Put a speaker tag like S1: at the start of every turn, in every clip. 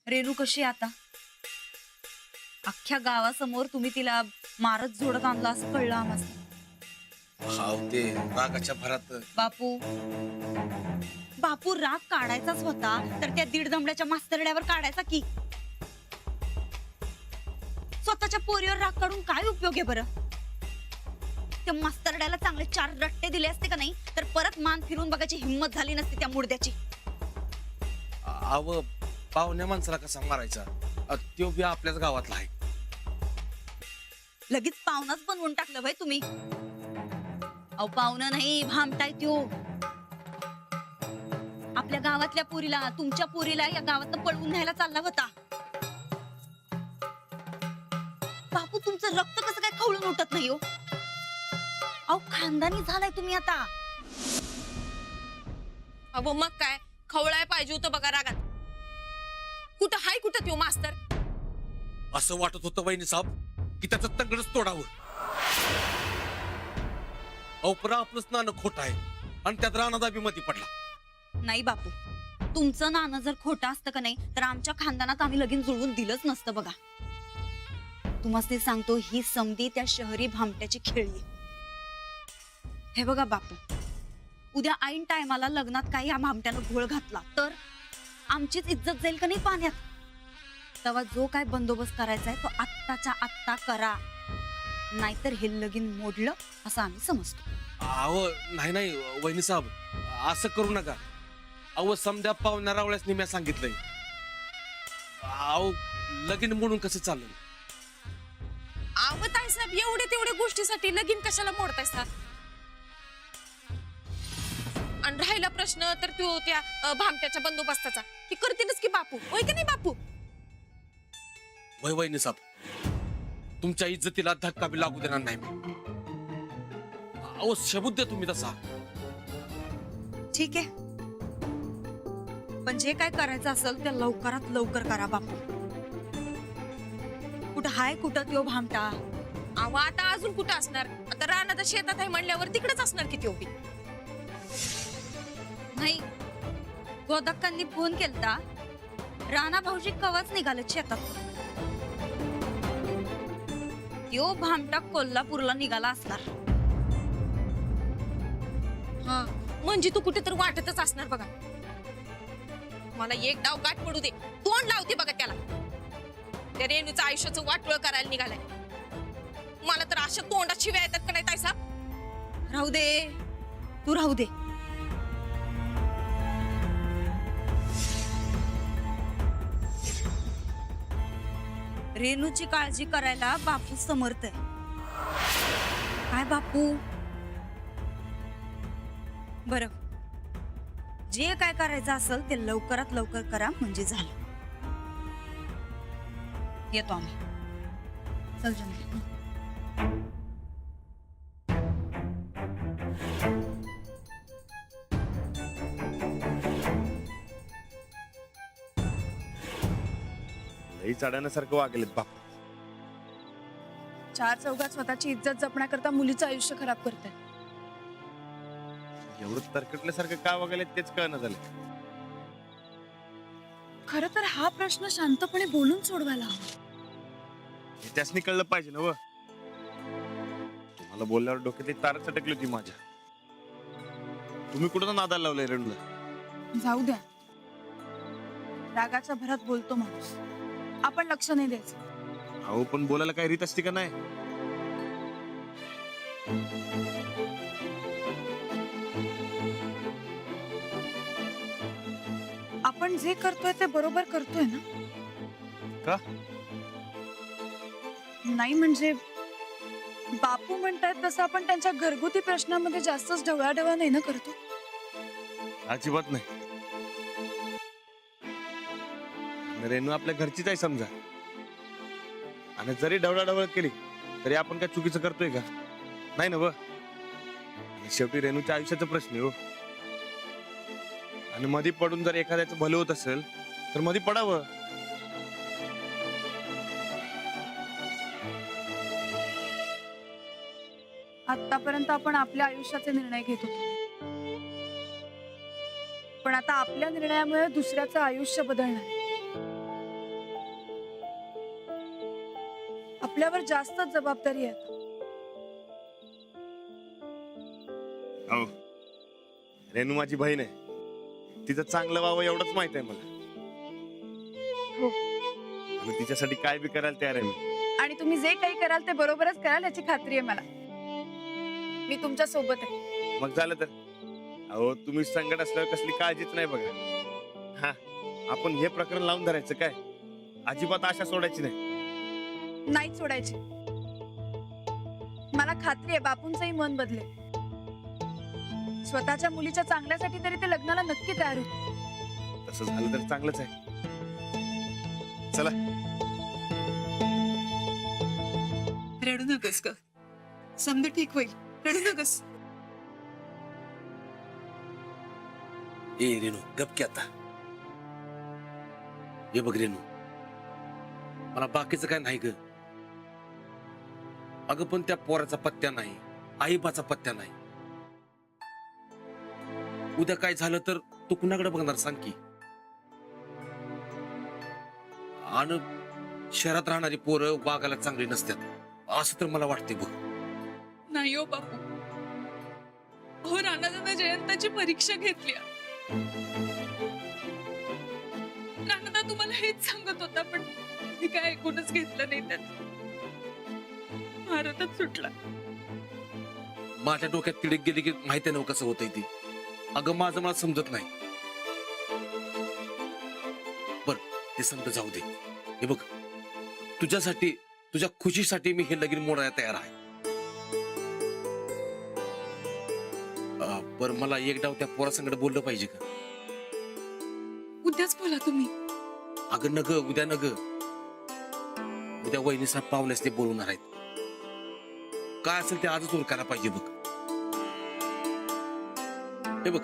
S1: रेणू कशी आहे आता? अख्ख्या गावासमोर तुम्ही तिला मारत झोडत आणला असं कळलं आम्हाला.
S2: हाव ते रागाच्या भरात.
S1: बापू बापू राग काढायचाच होता तर त्या दीड दमड्याच्या मास्तरड्यावर काढायचा की. स्वतःच्या पोरीवर राग काढून काय उपयोग आहे बरं? त्या मास्तरड्याला चांगले 4 रट्टे दिले असते का नाही तर परत मान फिरून बघायची हिंमत झाली नसती त्या मुर्द्याची.
S2: अव पाहुण्या माणसाला कसा मारायचा? तो बी आपल्याच गावातला आहे.
S1: लगेच पाहुणाच बनवून टाकलं भाई तुम्ही. अहो पाहुणं नाही, भामटाय त्यो. आपल्या गावातल्या पोरीला, तुमच्या पोरीला या गावातनं पळवून न्यायला चालला होता. बापू तुमचं रक्त कसं काय खवळून उठत नाही हो? अहो खानदानी झालाय तुम्ही आता.
S3: अहो मग काय खवळाय पाहिजे होतं बघा रागात. कुठं हाय कुठं त्यो मास्तर?
S2: असं वाटत होतं वहिनी साहेब की त्याचं तंगडच तोडावं. औपरा आपलं नाणं खोट आहे आणि त्यात राणा बी मध्ये पडला.
S1: नाही बापू, तुमचं नाणं जर खोटं असतं का नाही तर आमच्या खानदानात आम्ही लगीन जुळवून दिलंच नसतं बघा. तुम्हाला सांगतो ही समधी त्या शहरी भामट्याची खेळी आहे. हे बघा बापू, उद्या ऐन टायमाला लग्नात काही या भामट्यानं घोळ घातला तर आमचीच इज्जत जाईल का नाही पाण्यात. तेव्हा जो काय बंदोबस्त करायचा आहे तो आत्ताच्या आत्ता करा, नाहीतर हे लगीन मोडलं असं आम्ही समजतो.
S2: अहो नाही वहिनी साहेब असं करू नका. अहो समध्या पाहुण्या रावळ्यास निम्या सांगितलंय. अहो लगीन म्हणून कसं चाललं?
S3: अहो ताई साहेब एवढे तेवढे गोष्टीसाठी लगीन कशाला मोडताय सा? आणि राहिला प्रश्न तर तो त्या भामट्याच्या बंदोबस्ताचा की करतीलच की बापू, होय की नाही बापू?
S2: वय वहिनी साहेब तुमच्या इज्जतीला धक्का बी लागू देणार नाही मी. अहो शबूत द्या तुम्ही तसा.
S1: ठीक आहे, पण जे काय करायचं असेल ते लवकरात लवकर करा बापू. कुठं हाय कुठं त्यो भामटा?
S3: अहो आता अजून कुठं असणार? आता रानात शेतात आहे म्हणल्यावर तिकडेच असणार की त्यो बी.
S1: नाही, गोदक्कांनी फोन केलता, राणा भाऊजी कवाच निघाले शेतात. त्यो भामटा कोल्हापूरला निघाला असणार.
S3: हा म्हणजे तू कुठे तर वाटतच असणार बघा. मला एक डाव गाठ पडू दे, तोंड लावते बघा त्याला. त्या रेणूचं आयुष्याचं वाटोळ करायला निघालाय. मला तर अशा तोंडात शिव्या येतात का नाही ताई साहेब?
S1: राहू दे, तू राहू दे. रेणूची काळजी करायला बापू समर्थ आहे. काय बापू? बरं, जे काय करायचं असेल ते लवकरात लवकर करा म्हणजे झालं. येतो आम्ही. चल जंगली.
S4: लई चढण्यासारखं वागलेत बाप.
S5: 4 चौघात स्वतःची इज्जत जपण्याकरता मुलीचं आयुष्य खराब करताय.
S4: एवढं तरकटल्यासारखं का वागलेत तेच कळणं झालं.
S5: खरं तर हा प्रश्न शांतपणे बोलून सोडवायला हवा.
S4: हे त्यासनी कळलं पाहिजे ना व. तुम्हाला बोलल्यावर डोक्यातली तारच अटकली होती माझ्या. तुम्ही कुठं नादाला लावलंय रेणूला?
S5: जाऊ द्या, रागाच्या भरात बोलतो माणूस, आपण लक्ष नाही द्यायचं.
S4: अहो पण बोलायला काही रीत असते का नाही?
S5: आपण जे करतोय ते बरोबर करतोय ना?
S4: का?
S5: नाही म्हणजे बापू म्हणतात तसं आपण त्यांच्या घरगुती प्रश्नामध्ये जास्तच ढवळाढवळा नाही ना करतो.
S4: अजिबात नाही. रेणू आपल्या घरचीच आहे समजा, आणि जरी ढवळाढवळ केली तरी आपण काय चुकीचं करतोय का? नाही ना व. शेवटी रेणूच्या आयुष्याचा प्रश्न आहे हो. आणि मध्ये पडून जर एखाद्याचं भलं होत असेल तर मध्ये पडावं.
S5: आतापर्यंत आपण आपल्या आयुष्याचे निर्णय घेत होतो, पण आता आपल्या निर्णयामुळे दुसऱ्याचं आयुष्य बदलणार. आपल्यावर जास्तच जबाबदारी आहे.
S4: अहो रेणू माझी बहीण आहे, तिचं चांगलं व्हावं एवढंच माहित आहे मला.
S5: हो.
S4: आणि तिच्यासाठी काय बी करायला तयार आहे मी.
S5: आणि तुम्ही जे काही कराल ते बरोबरच कराल याची खात्री आहे मला. मी तुमच्या सोबत आहे.
S4: मग झालं तर. अहो तुम्ही संकट असल्यावर कसली काळजीच नाही बघा. हा आपण हे प्रकरण लावून धरायचं काय, अजिबात आशा सोडायची नाही.
S5: नाहीच सोडायची. मला खात्री आहे बापूंचंही मन बदलेल. स्वतःच्या मुलीच्या चांगल्यासाठी तरी ते लग्नाला नक्की तयार होते.
S4: तसं झालं तर चांगलंच आहे. चला.
S6: रडू नकस ग, समजा ठीक होईल. रडू नकस.
S2: ए रेणू गप की आता. हे बघ रेणू, मला बाकीचं काय नाही ग. अगं पण त्या पोराचा पत्त्या नाही, आईबाचा पत्त्या नाही. उद्या काय झालं तर तू कुणाकडे बघणार सांग की. आणि शहरात राहणारी पोरं वागायला चांगली नसतात असं तर मला वाटते बघ.
S6: नाही हो बापू, हो राणादादा जयंताची परीक्षा घेतली. राणादा तुम्हाला हेच सांगत होता पण मी काय ऐकूनच घेतलं नाही. त्यात भारतच सुटला.
S2: माझ्या डोक्यात तिडक गेली की माहिती नव्हतं कसं होतंय ती. अगं माझं मला समजत नाही. बर ते समज जाऊ दे. हे बघ तुझ्यासाठी, तुझ्या खुशीसाठी मी हे लगीन मोडायला तयार आहे. पर मला एक डाव त्या पोरासंगड बोललं पाहिजे का?
S6: उद्याच बोला तुम्ही.
S2: अगं नग उद्या नग, उद्या वहिनीसा पाहुण्यास ते बोलवणार आहेत. काय असेल ते आजच उरकायला पाहिजे बघ. हे बघ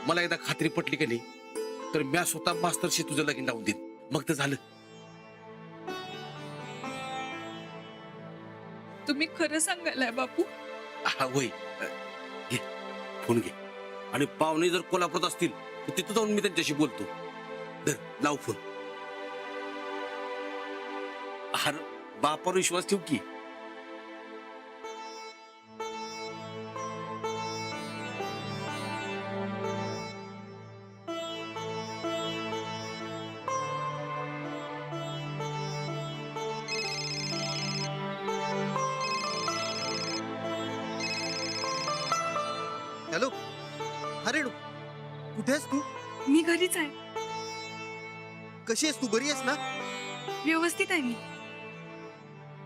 S2: मला एकदा खात्री पटली की नाही तर मी स्वतः मास्तरशी तुझं लगीन लावून देईन. मग तर झालं.
S6: तुम्ही खरं सांगायलाय बापू.
S2: हा होय. घे फोन घे आणि पाहुणे जर कोल्हापुरात असतील तर तिथं जाऊन मी त्यांच्याशी बोलतो. धर लाव फोन. अरे बापावर विश्वास ठेव की.
S7: हॅलो. हा रेणू, कुठे आहेस तू?
S6: मी घरीच आहे.
S7: कशी आहेस तू? बरी आहेस ना?
S6: व्यवस्थित आहे मी.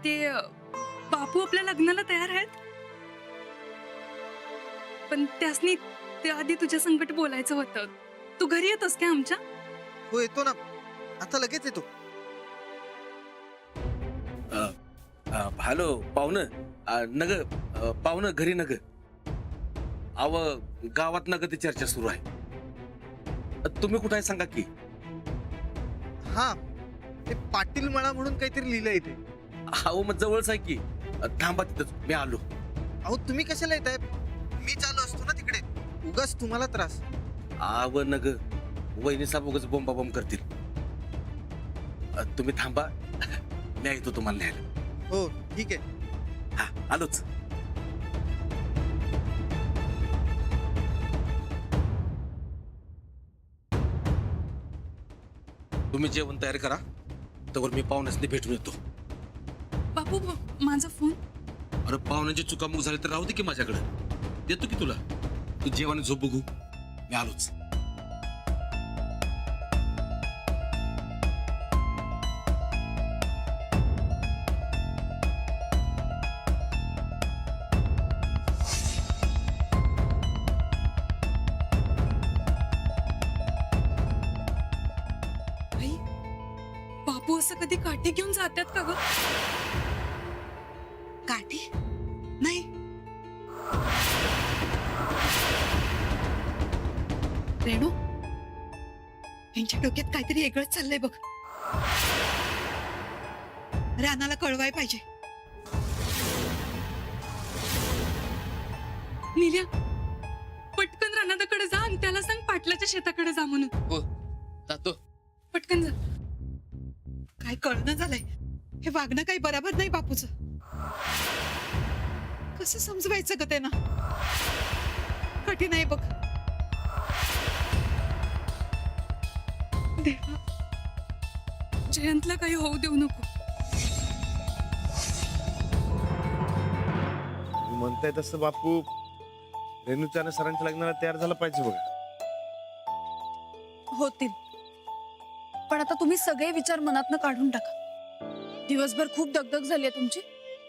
S6: ते बापू आपल्या लग्नाला तयार आहेत पण त्यासनी ते आधी तुझ्या संकट बोलायचं होतं. तू घरी येतोस का आमच्या?
S7: हो येतो ना, आता लगेच येतो.
S2: हॅलो पाहुणं. नग पाहुणं घरी नग. अव गावात नग ती चर्चा सुरू आहे. तुम्ही कुठे आहे सांगा की.
S7: हा ते पाटील मळा म्हणून काहीतरी लिहिलंय इथे.
S2: अहो मग जवळच आहे की. थांबा तिथंच मी आलो.
S7: अहो तुम्ही कशाला येताय? मी चालू असतो ना तिकडे, उगाच तुम्हाला त्रास.
S2: आव नग वहिनी साहेब उगाच बोंबा बॉम्ब करतील. तुम्ही थांबा मी येतो तुम्हाला न्यायला.
S7: हो ठीक आहे.
S2: हा आलोच. तुम्ही जेवण तयार करा तर मी पाहुण्यासनी भेटून येतो.
S6: बापू माझा फोन.
S2: अरे पाहुण्याची चुकामुक झाली तर राहू दे की माझ्याकडे. देतो की तुला. तू जेवण झोप बघू. मी आलोच.
S6: आई, बापू असं कधी काठी घेऊन जातात का ग?
S8: काठी नाही. रेणू, यांच्या डोक्यात काहीतरी वेगळंच चाललंय बघ. रानाला कळवाय पाहिजे.
S6: नील्या, पटकन रानादाकडे जा आणि त्याला सांग पाटलाच्या शेताकडे जा म्हणून.
S2: हो जातो.
S6: पटकन जा.
S8: काय कळणं झालंय. हे वागणं काही बरोबर नाही बापूचं. कसं समजवायचं ग त्यांना? कठीण आहे बघ.
S6: देवा, जयंतला काही होऊ देऊ नको.
S4: तुम्ही म्हणताय तसं बापू रेणूच्या आणि सरांच्या लग्नाला तयार झाला पाहिजे बघा.
S5: होतील, पण आता तुम्ही सगळे विचार मनातनं काढून टाका. दिवसभर खूप दगदग झाली आहे तुमची.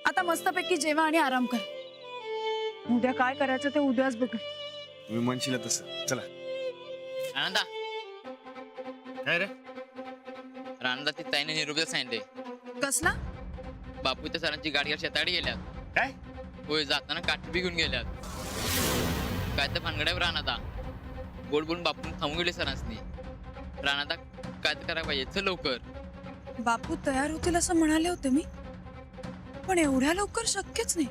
S5: आता मस्तपैकी जेवा आणि आराम करा. उद्या काय करायचं ते उद्याच बघू.
S4: तुम्ही म्हणशील तसं. चला.
S9: आनंदा,
S4: काय रे?
S9: रानदा ती ताईने निरोप सांगितले.
S5: कसला?
S9: बापू त्या सरांची गाडी शेताडी गेल्यात.
S4: काय?
S9: होय, जाताना काठी बी घेऊन गेल्यात. काय तर भानगड्यावर राहणार गोड बोलून बापून थांबून गेले सरांनी. राहणार काय तर करायला पाहिजे. चल लवकर.
S5: बापू तयार होतील असं म्हणाले होते मी, पण एवढ्या लवकर शक्यच नाही.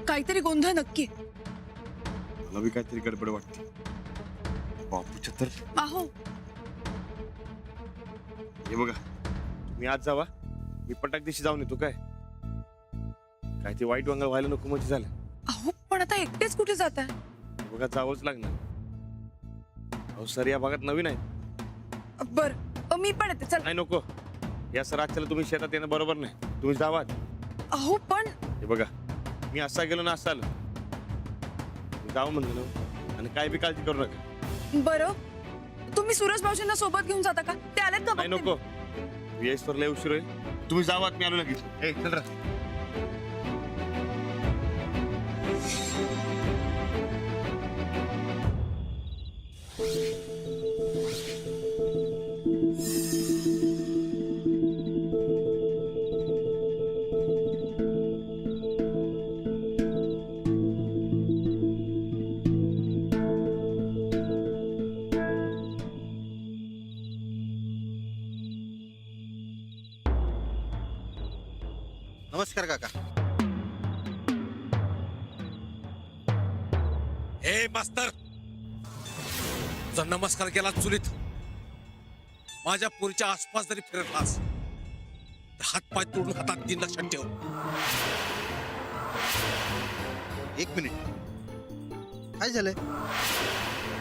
S5: काहीतरी गोंधळ नक्की आहे.
S4: मला बी काहीतरी गडबड वाटते. बापूच्या तर
S5: आहो,
S4: हे बघा, तुम्ही आज जावा, मी पटाक दिवशी जाऊन येतो. काय ते वाईट वांगा व्हायला नको म्हणजे झालं.
S5: अहो, पण आता एकटेच कुठे जात आहे?
S4: बघा, जावंच लागणार. अहो सर या भागात नवीन आहे.
S5: बर, मी पण येते. चल.
S4: नाही नको, या सर आजच्याला तुम्ही शेतात येणं बरोबर नाही. तुम्ही जावा.
S5: अहो पण
S4: हे बघा, मी असा गेलो ना असं आलो. जाऊ म्हणलं ना, आणि काय बी काळजी करू नका.
S5: बरं, तुम्ही सूरज भाऊजींना सोबत घेऊन जाता का? ते आलेत का?
S4: नाही
S5: बघते
S4: नको, येईसवर लय उशीर होईल. तुम्ही जावा, मी आलो लगेच. ए चल रा.
S7: नमस्कार काका.
S2: हे मास्तर, जर नमस्कार केला चुलीत, माझ्या पोरीच्या आसपास जरी फिरलास तर हात पाय तोडून हातात तीन. लक्षात ठेव.
S7: एक मिनिट, काय झालंय?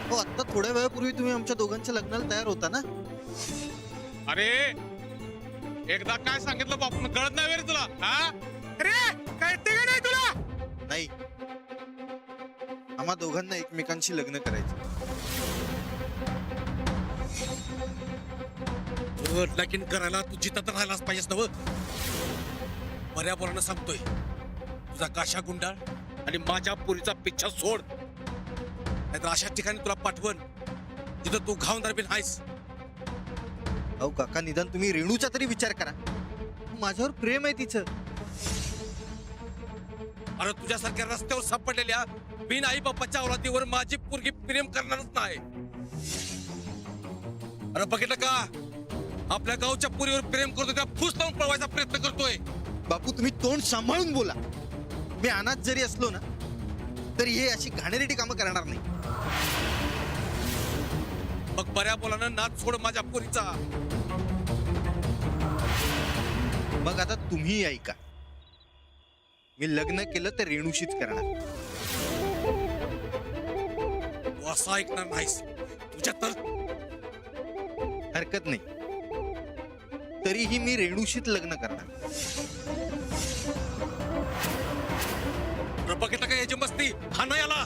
S7: हो, आता थोड्या वेळापूर्वी तुम्ही आमच्या दोघांच्या लग्नाला तयार होता ना?
S2: अरे एकदा काय सांगितलं बापून कळत नाही रे तुला? हा? अरे कळते का नाही तुला?
S7: नाही, आम्हा दोघांना एकमेकांशी लग्न करायचं.
S2: लगीन करायला तू जिथं तर राहिलाच पाहिजेस ना. बऱ्या बोलानं सांगतोय, तुझा काशा गुंडाळ आणि माझ्या पोरीचा पिच्छा सोड, नाहीतर अशा ठिकाणी तुला पाठवण तिथं तू घावणार बी नाहीस.
S7: अहो काका, निदान तुम्ही रेणूचा तरी विचार करा. माझ्यावर प्रेम आहे तिचं.
S2: अरे तुझ्यासारख्या रस्त्यावर सापडलेल्या बिन आई बापाच्या औलादीवर माझी पोरगी प्रेम करणारच नाही. अरे बघितलं का, आपल्या गावच्या पोरीवर प्रेम करतो त्या फुस लावून पळवायचा प्रयत्न करतोय.
S7: बापू, तुम्ही तोंड सांभाळून बोला. मी अनाथ जरी असलो ना, तरी हे अशी घाणेरडी कामं करणार नाही.
S2: मग बऱ्या बोलानं नाच सोड माझ्या पोरीचा.
S7: मग आता तुम्ही ऐका, मी लग्न केलं तर रेणूशीच करणार.
S2: तू असं ऐकणार नाहीस. तुझ्या तर
S7: हरकत नाही, तरीही मी रेणूशीच लग्न करणार.
S2: बघितलं का याची मस्ती? हा नाही आला.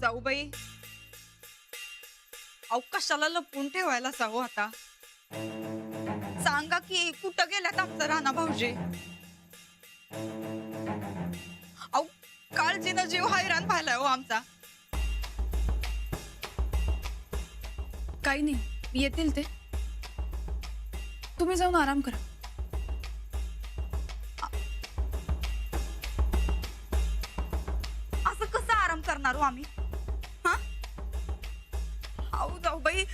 S3: जाऊबाई, अहो कशाला लपून ठेवायला जाऊ? आता सांगा की कुठं गेल्यात आमचा राणा भाऊजी? अहो काळजीनं जीव हैराण व्हायलाय हो आमचा.
S5: काही नाही, येतील ते. तुम्ही जाऊन आराम करा.
S1: असं कसं आराम करणार हो आम्ही? हा जाऊ बाई,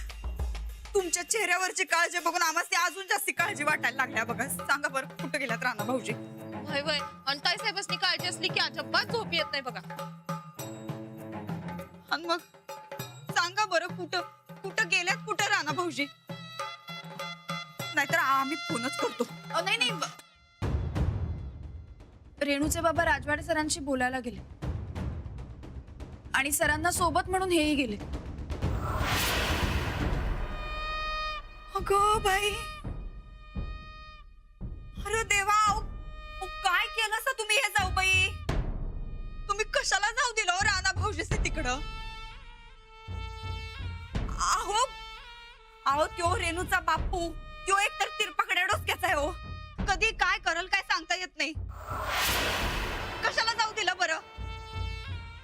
S1: तुमच्या चेहऱ्यावरची काळजी बघून आम्हाला ती अजून जास्ती काळजी वाटायला लागल्या बघा. सांगा बरं कुठं गेल्यात राणा भाऊजी?
S3: वय वय आणि ताई साहेबांनी काळजी असली की अजिबात झोप येत नाही बघा.
S1: आणि मग सांगा बरं कुठं कुठं गेल्यात कुठं राणा भाऊजी? नाहीतर आम्ही फोनच करतो.
S5: नाही नाही, रेणूचे बाबा राजवाडे सरांशी बोलायला गेले आणि सरांना सोबत म्हणून हेही गेले.
S1: अगं बाई, अरे देवा, काय केलं असं तुम्ही हे जाऊ बाई? तुम्ही कशाला जाऊ दिलं हो राणा भाऊजीचे तिकडं? अहो अहो त्यो रेणूचा बापू, त्यो एकतर तिरपाकड्या डोसक्याचा आहे हो. कधी काय करल काय सांगता येत नाही. कशाला जाऊ दिलं बरं?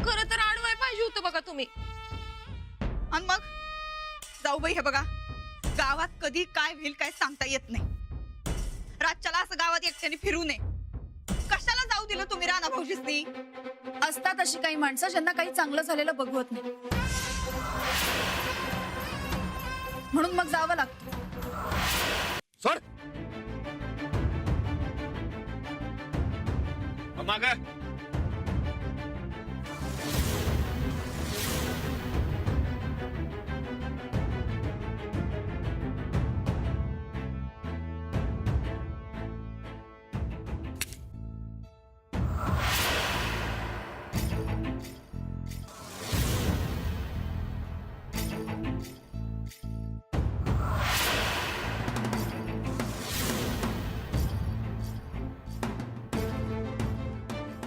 S3: खरं तर आडवाय पाहिजे होतं बघा तुम्ही.
S1: आणि मग जाऊ बाई, हे बघा, गावात कधी काय होईल काय सांगता येत नाही. रातच्याला असं गावात एकट्याने फिरू नये. कशाला जाऊ दिलं तुम्ही राणा भाऊजीसनी?
S5: असतात अशी काही माणसं ज्यांना काही चांगलं झालेलं बघवत नाही, म्हणून मग जावं लागतं.
S4: सोड माग.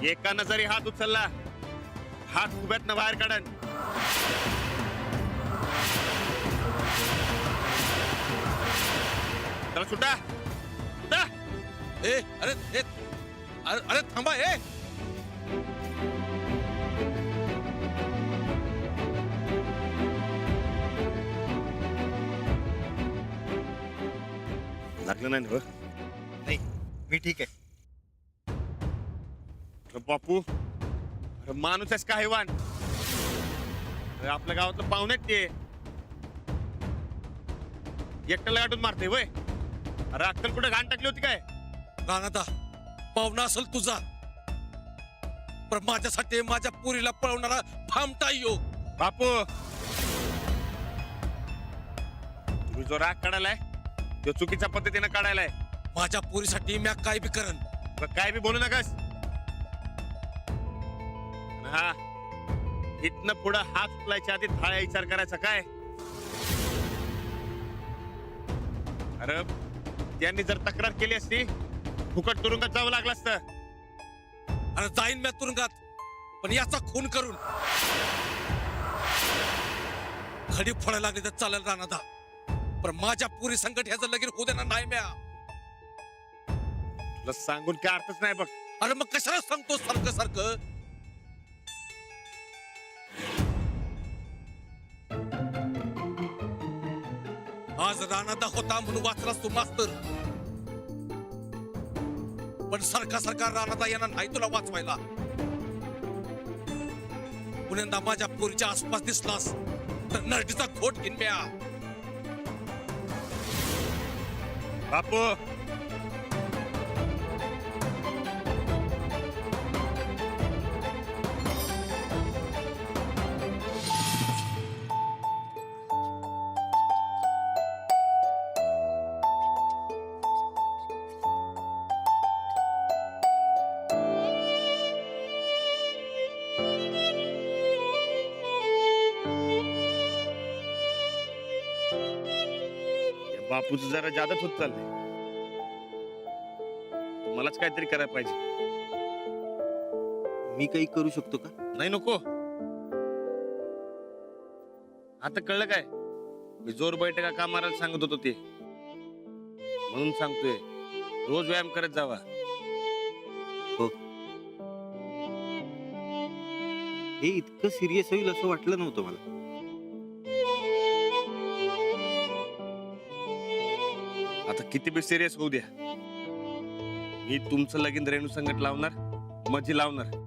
S4: एकानं जरी हात उचलला, हात उभ्यातनं बाहेर काढन. चला सुटा सुटा.
S2: अरे थांबा.
S4: लागलं नाही ना?
S7: नाही, मी ठीक आहे.
S4: अरे बापू, अरे माणूस आहेस का हैवान? अरे आपल्या गावातलं पाहुण्यात ते एकट्याला गाठून मारते वय. अरे अक्कल कुठे घाण टाकली होती काय?
S2: राणादा, पाहुणा असेल तुझा, पण माझ्यासाठी माझ्या पुरीला पळवणारा भामटा यो.
S4: बापू, तुम्ही जो राग काढायलाय तो चुकीच्या पद्धतीने काढायलाय.
S2: माझ्या पुरीसाठी मी काय बी करन.
S4: काय बी बोलू नकास. हा, इथनं पुढं हात उचलायच्या आधी थाळ्या विचार करायचा काय? अरे त्यांनी जर तक्रार केली असती, फुकट तुरुंगात जावं लागलं असतं.
S2: अरे जाईन मी तुरुंगात, पण याचा खून करून खडी फोडायला लागली तर चालेल राणादा, पण माझ्या पुरी संकट ह्याचं लगीन होऊ देणार नाही म्या.
S4: तुला सांगून काय अर्थच नाही बघ.
S2: अरे मग कशाला सांगतो सारखं सारखं? आज राणादा होता म्हणून वाचलास तू मास्तर, पण सरकार सरकार राणादा यांना नाही तुला वाचवायला. पुण्यांदा माझ्या पोरीच्या आसपास दिसलास तर नरडीचा खोट घेऊन म्या.
S4: बापू, बापूचं जरा जादच होत चाललंय. मलाच काहीतरी करायला पाहिजे.
S7: मी काही करू शकतो का?
S4: नाही नको. आता कळलं काय? मी जोर बैठका का मारायला सांगत होतो ते, म्हणून सांगतोय रोज व्यायाम करत जावा.
S7: हो, हे इतकं सिरियस होईल असं वाटलं नव्हतं मला.
S4: आता किती बी सिरियस होऊ द्या, मी तुमचं लगीन रेणू संगत लावणार, माझी लावणार.